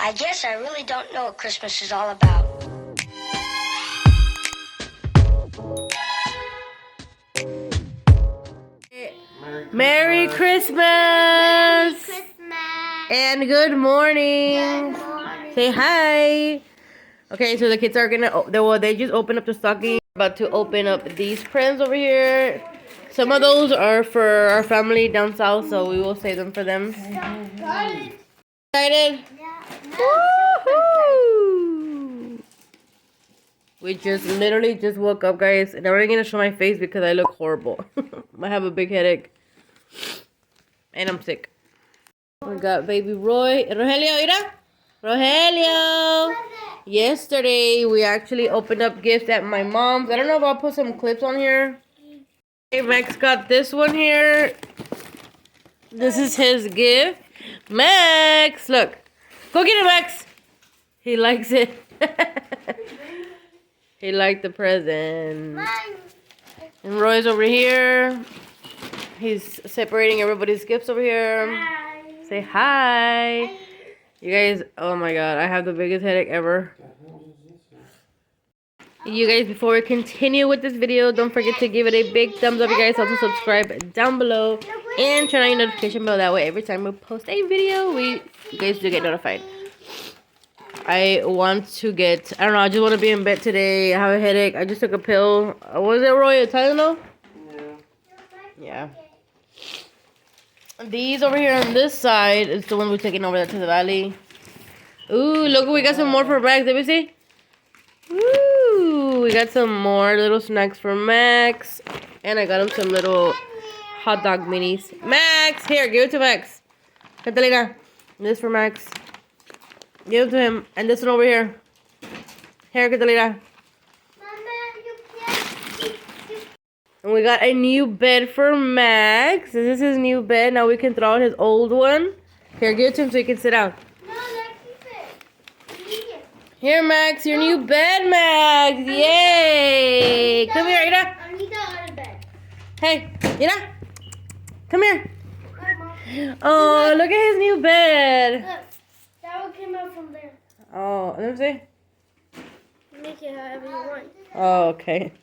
I guess I really don't know what Christmas is all about. Merry Christmas! Merry Christmas! And good morning! Good morning. Say hi! Okay, so the kids are gonna, they just opened up the stocking. About to open up these presents over here. Some of those are for our family down south, so we will save them for them. Excited? Woohoo! We literally just woke up, guys, and I'm not gonna show my face because I look horrible. I have a big headache. And I'm sick. We got baby Roy. Rogelio, mira. Rogelio. Yesterday, we actually opened up gifts at my mom's. I don't know if I'll put some clips on here. Hey, Max got this one here. This is his gift. Max, look. Go get it, Max. He likes it. He liked the present. And Roy's over here. He's separating everybody's gifts over here. Hi. Say hi. You guys, oh my god, I have the biggest headache ever. You guys, before we continue with this video, don't forget to give it a big thumbs up, you guys. Also subscribe down below and turn on your notification bell. That way, every time we post a video, you guys do get notified. I want to get, I don't know, I just want to be in bed today. I have a headache. I just took a pill. What was it, Roy? A Tylenol? Yeah. These over here on this side is the one we're taking over to the valley. Ooh, look, we got some more for Max. Did we see? Ooh, we got some more little snacks for Max. And I got him some little hot dog minis. Max, here, give it to Max. Catalina, this for Max. Give it to him. And this one over here. Here, Catalina. And we got a new bed for Max. This is his new bed. Now we can throw out his old one. Here, give it to him so he can sit down. No, let's keep it. Here, Max, your new bed, Max. Yay! Come here, Ida. I need that out of bed. Hey, Ida. Come here. Hi, Mom. Oh, look at his new bed. Look, that one came out from there. Oh, let me see. Make it however you want. Oh, okay.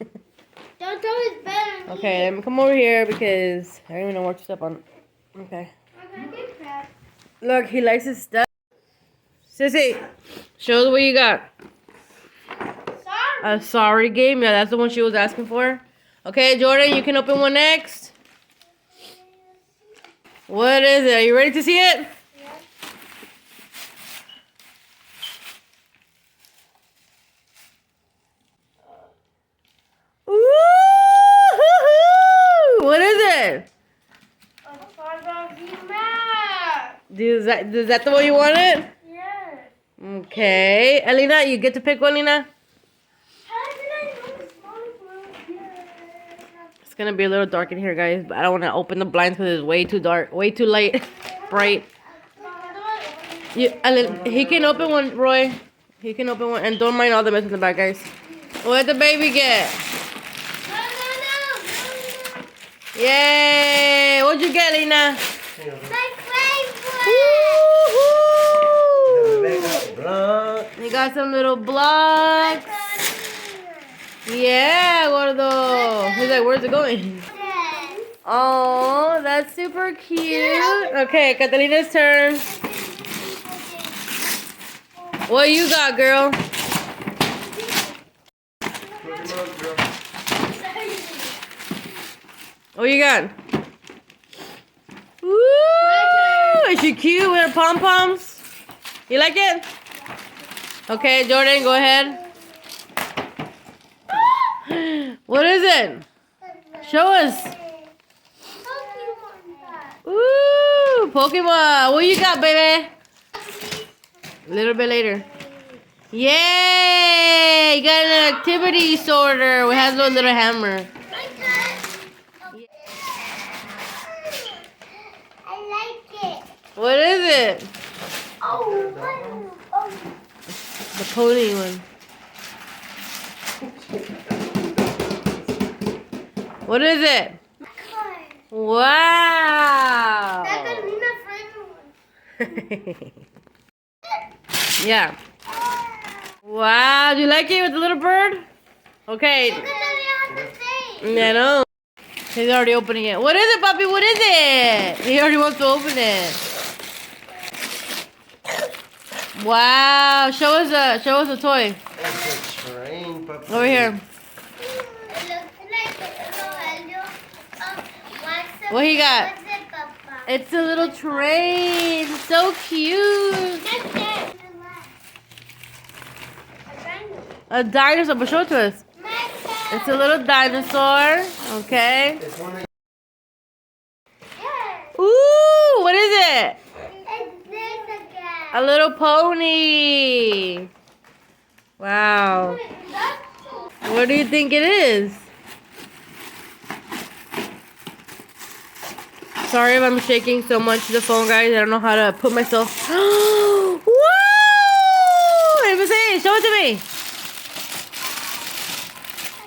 Don't throw his bed on me. Okay, let me come over here because I don't even know what to step on. Okay. I'm gonna get crap. Look, he likes his stuff. Sissy, show us what you got. Sorry. A sorry game? Yeah, that's the one she was asking for. Okay, Jordan, you can open one next. What is it? Are you ready to see it? Yeah. Ooh, what is it? A $5 Max. Is that the one you wanted? Yes. Okay. Alina, you get to pick one, Alina. How did I know the smallest one? It's going to be a little dark in here, guys. But I don't want to open the blinds because it's way too dark. Way too light. Bright. He can open one, Roy. He can open one. And don't mind all the mess in the back, guys. What did the baby get? No. Yay! What'd you get, Lena? My favorite. Woohoo! You got some little blocks. Yeah, gordo. He's like, where's it going? Oh, that's super cute. Okay, Catalina's turn. What you got, girl? What you got? Woo! Is she cute with her pom-poms? You like it? Okay, Jordan, go ahead. What is it? Show us. Ooh, Pokemon. What you got, baby? A little bit later. Yay! You got an activity sorter. It has a little hammer. What is it? Oh. The pony one. What is it? Wow. That's a Nina favorite one. Yeah. Wow, do you like it with the little bird? Okay. Look at the thing. Yeah, no. He's already opening it. What is it, puppy? What is it? He already wants to open it. Wow. Show us a toy. That's a train, puppy. Over here. It looks like a little hello. What he got? What's it, Papa? It's a little train. So cute. That's it. A dinosaur. But show it to us. It's a little dinosaur. Okay. It's one of Ooh, what is it? It's this again. A little pony. Wow. What do you think it is? Sorry if I'm shaking so much the phone, guys. I don't know how to put myself. Whoa! Let me see. Show it to me.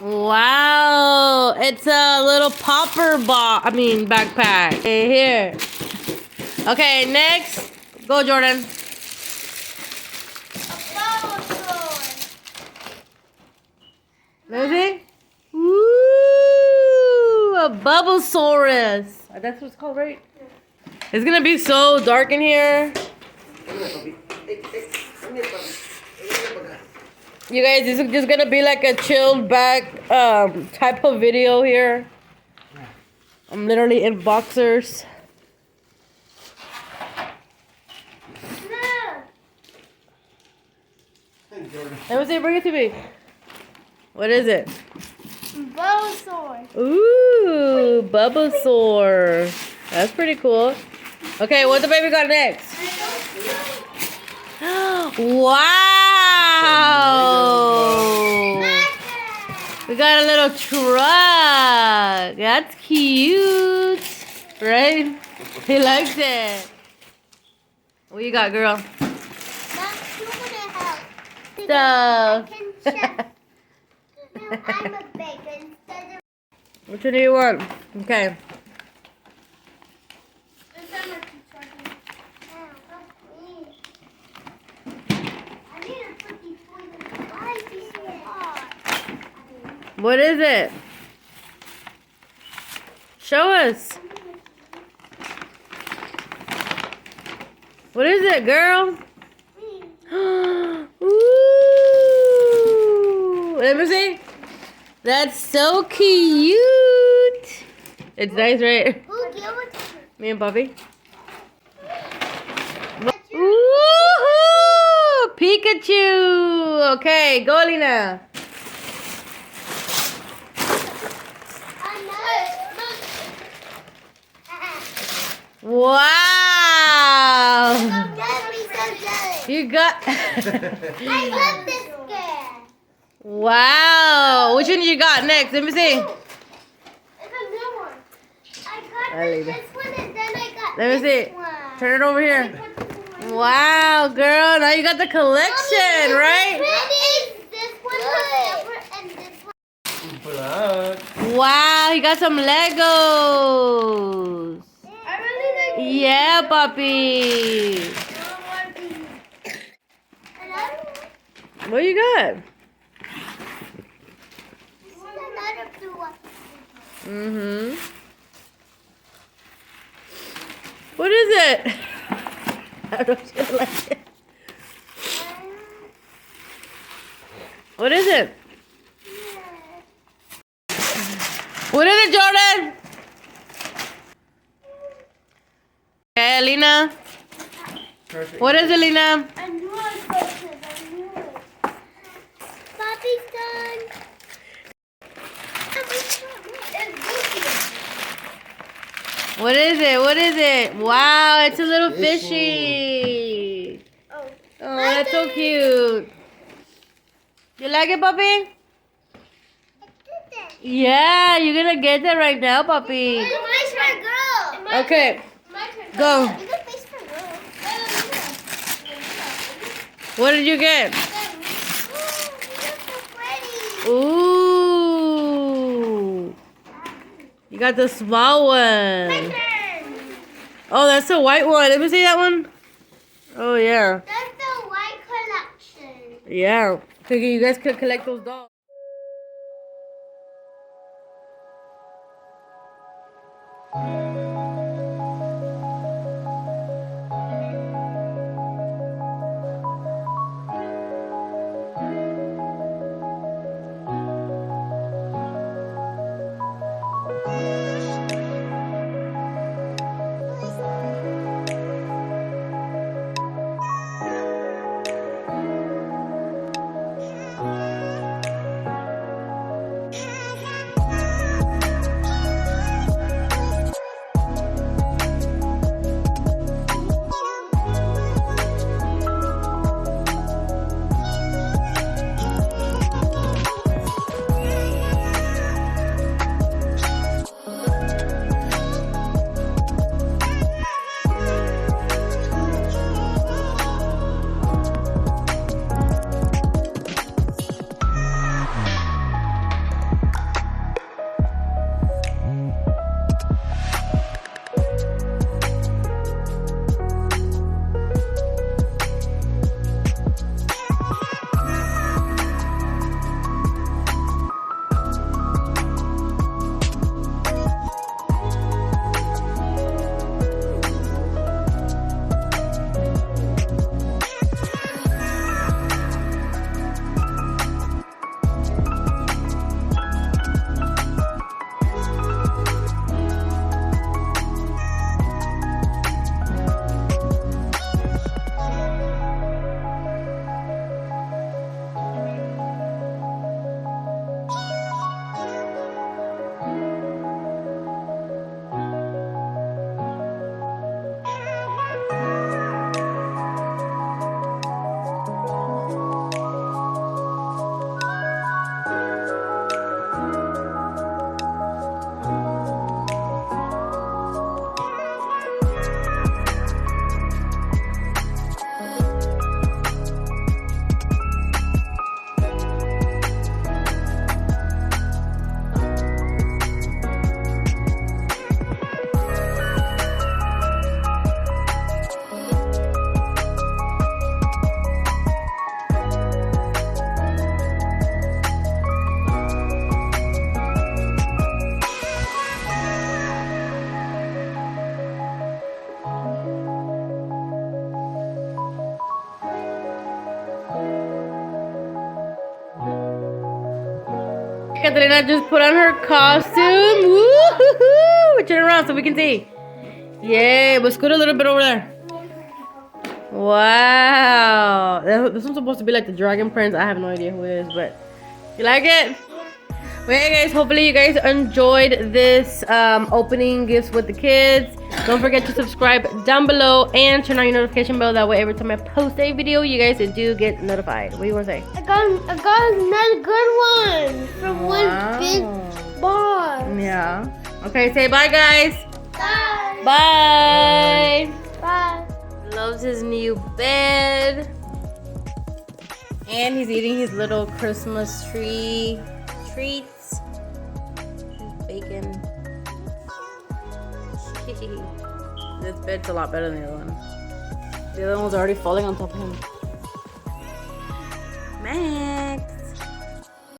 Wow. It's a little popper backpack. Okay, here. Okay, next. Go, Jordan. Let me see. Ooh, a Bubblesaurus. That's what it's called, right? It's gonna be so dark in here. Come here, puppy. Hey, come here, puppy. You guys, this is just gonna be like a chilled back type of video here. I'm literally in boxers. Hey, Jordan. Let me see, bring it to me. What is it? Bulbasaur. Ooh, Bulbasaur. That's pretty cool. Okay, what the baby got next? Wow! We got a little truck. That's cute. Right? He likes it. What you got, girl? Stuff. I'm a baby instead of Which one do you want? Okay. What is it? Show us. What is it, girl? Ooh. Let me see. That's so cute. It's nice, right? Who gave it to Me and Bobby. Woohoo! Pikachu! Okay, go, Lina. Wow! You got. I love this game. Wow! Which one you got next? Let me see. It's a new one. I got I'll leave it. this one and then I got Let me this see. one. Turn it over here. Wow, girl! Now you got the collection, right? This one was separate and this one. Blood. Wow, you got some Legos. I really like Yeah, puppy. What you got? Another blue one. Mm-hmm. What is it? I don't feel like it. What is it? What is it, Jordan? Okay, Lina. Perfect. What is it, Lina? I knew I was going to. I knew it. Poppy's done. What is it? What is it? Wow, it's a little Fishy. fishy. Oh. Oh, that's so cute. You like it, puppy? Yeah, you're gonna get that right now, puppy. It's face for a girl. Okay, My turn. go. You got face for a girl. What did you get? You're so pretty. Ooh. You got the small My one. turn. Oh, that's the white one. Let me see that one. Oh, yeah. That's the white color Yeah. Figure you guys could collect those dolls. Catalina just put on her costume. Woo-hoo-hoo. Turn around so we can see. Yay, but scoot a little bit over there. Wow. This one's supposed to be like the Dragon Prince. I have no idea who it is, but you like it? Well, hey guys, hopefully you guys enjoyed this opening gifts with the kids. Don't forget to subscribe down below and turn on your notification bell. That way every time I post a video, you guys do get notified. What do you want to say? I got another good one from one big bar. Yeah. Okay, say bye, guys. Bye. Bye. Bye. Loves his new bed. And he's eating his little Christmas tree treats. Bacon. This bed's a lot better than the other one. The other one was already falling on top of him. Man.